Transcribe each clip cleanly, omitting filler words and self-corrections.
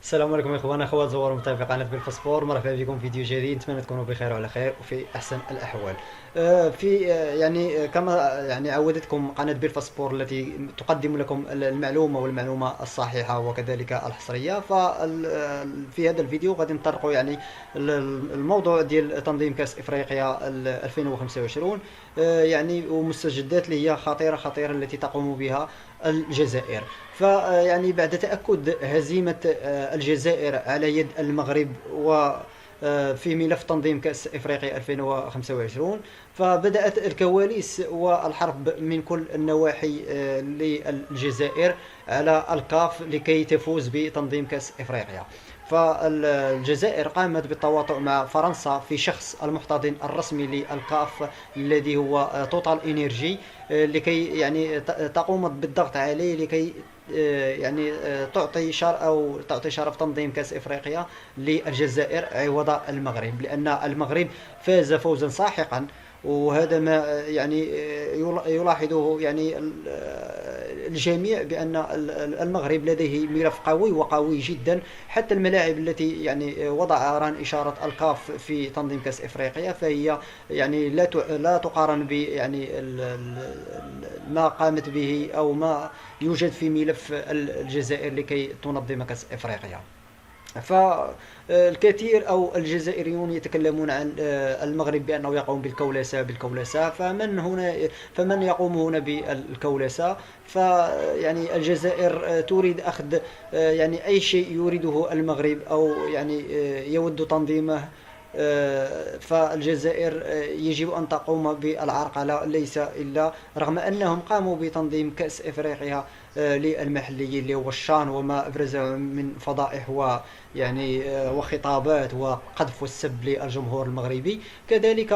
السلام عليكم اخوان اخوات زوار متابعي قناه بالفاسبور، مرحبا بكم في فيديو جديد. نتمنى تكونوا بخير وعلى خير وفي احسن الاحوال. في كما عودتكم قناه بالفاسبور التي تقدم لكم المعلومه والمعلومه الصحيحه وكذلك الحصريه. في هذا الفيديو غادي نطرقوا الموضوع ديال تنظيم كاس افريقيا 2025، ومستجدات اللي هي خطيره التي تقوم بها الجزائر. بعد تأكد هزيمة الجزائر على يد المغرب و في ملف تنظيم كأس إفريقيا 2025، فبدأت الكواليس والحرب من كل النواحي للجزائر على الكاف لكي تفوز بتنظيم كأس إفريقيا. فالجزائر قامت بالتواطؤ مع فرنسا في شخص المحتضن الرسمي للكاف الذي هو توتال إنرجي، لكي تقوم بالضغط عليه لكي تعطي شرف تنظيم كأس إفريقيا للجزائر عوض المغرب، لأن المغرب فاز فوزا ساحقا. وهذا ما يلاحظه الجميع بأن المغرب لديه ملف قوي وقوي جدا. حتى الملاعب التي وضع ران إشارة الكاف في تنظيم كأس إفريقيا فهي لا تقارن ب ما قامت به أو ما يوجد في ملف الجزائر لكي تنظم كأس إفريقيا. فالكثير أو الجزائريون يتكلمون عن المغرب بأنه يقوم بالكولسة. فمن يقوم هنا بالكولسة؟ الجزائر تريد أخذ أي شيء يريده المغرب أو يود تنظيمه. فالجزائر يجب أن تقوم بالعرقلة، ليس إلا رغم أنهم قاموا بتنظيم كأس إفريقيا للمحليين اللي هو الشان وما أبرزه من فضائح وخطابات وقذف والسب للجمهور المغربي. كذلك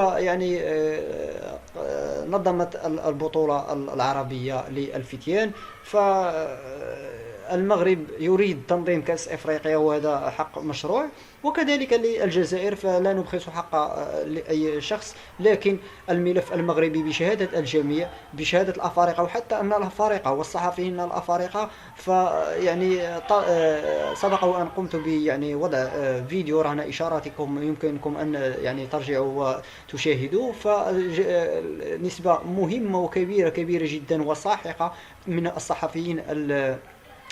نظمت البطولة العربية للفتيان. فالمغرب يريد تنظيم كأس إفريقيا وهذا حق مشروع، وكذلك للجزائر فلا نبخس حق لأي شخص. لكن الملف المغربي بشهادة الجميع، بشهادة الأفارقة، وحتى أن الأفارقة والصحفيين الأفارقة سبق وأن قمت بوضع فيديو رهن إشاراتكم يمكنكم أن ترجعوا وتشاهدوا. فنسبة مهمة وكبيرة جدا وساحقة من الصحفيين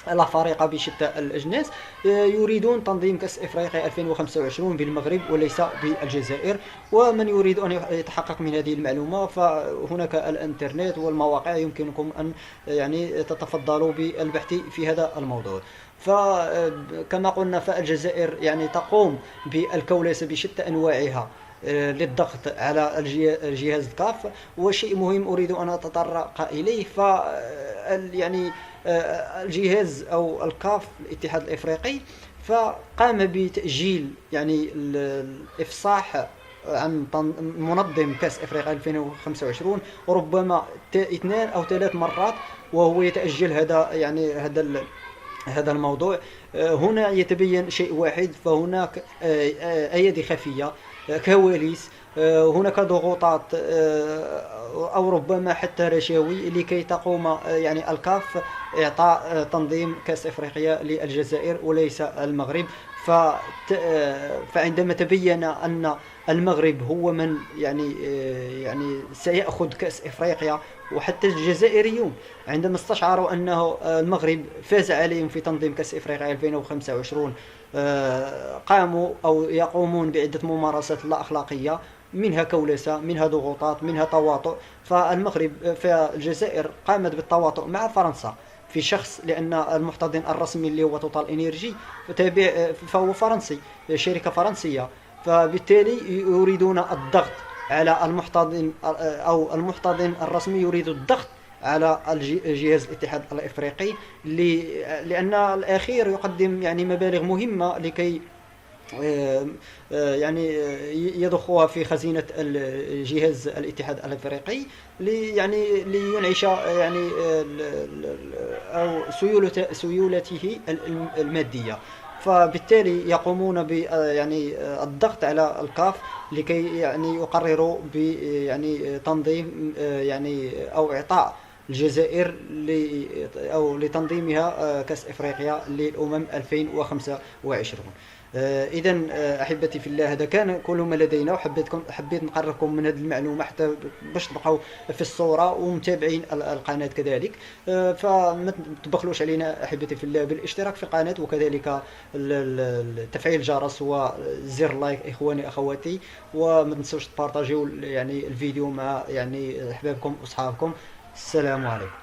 الأفارقة بشتى الأجناس يريدون تنظيم كأس إفريقيا 2025 بالمغرب وليس بالجزائر. ومن يريد أن يتحقق من هذه المعلومة فهناك الإنترنت والمواقع، يمكنكم أن تتفضلوا بالبحث في هذا الموضوع. فكما قلنا فالجزائر تقوم بالكولسة بشتى أنواعها للضغط على الجهاز الكاف. وشيء مهم أريد أن أتطرق إليه، ف الجهاز أو الكاف الاتحاد الإفريقي فقام بتأجيل الإفصاح عن منظم كأس إفريقيا 2025 ربما 2 أو 3 مرات، وهو يتأجل هذا الموضوع. هنا يتبين شيء واحد، فهناك أيدي خفية، كواليس، هناك ضغوطات أو ربما حتى رشاوي لكي تقوم الكاف إعطاء تنظيم كأس إفريقيا للجزائر وليس المغرب. فعندما تبين أن المغرب هو من سيأخذ كأس إفريقيا، وحتى الجزائريون عندما استشعروا أنه المغرب فاز عليهم في تنظيم كأس إفريقيا 2025 قاموا أو يقومون بعدة ممارسات لا أخلاقية، منها كولسة، منها ضغوطات، منها تواطؤ. فالجزائر قامت بالتواطؤ مع فرنسا في شخص، لأن المحتضن الرسمي اللي هو توتال إنرجي فهو فرنسي، شركة فرنسية. فبالتالي يريدون الضغط على المحتضن، أو المحتضن الرسمي يريد الضغط على جهاز الاتحاد الافريقي، لان الاخير يقدم مبالغ مهمه لكي يضخها في خزينة جهاز الاتحاد الافريقي لينعش او سيولته المادية. فبالتالي يقومون بالضغط على الكاف لكي يقرروا بتنظيم او اعطاء الجزائر أو لتنظيمها كأس إفريقيا للأمم 2025. إذا أحبتي في الله، هذا كان كل ما لدينا، حبيت نقربكم من هذه المعلومة حتى باش تبقوا في الصورة ومتابعين القناة كذلك. فما تبخلوش علينا أحبتي في الله بالاشتراك في القناة، وكذلك تفعيل الجرس وزر لايك إخواني أخواتي، وما تنسوش تبارطاجيو يعني الفيديو مع يعني أحبابكم وأصحابكم. السلام عليكم.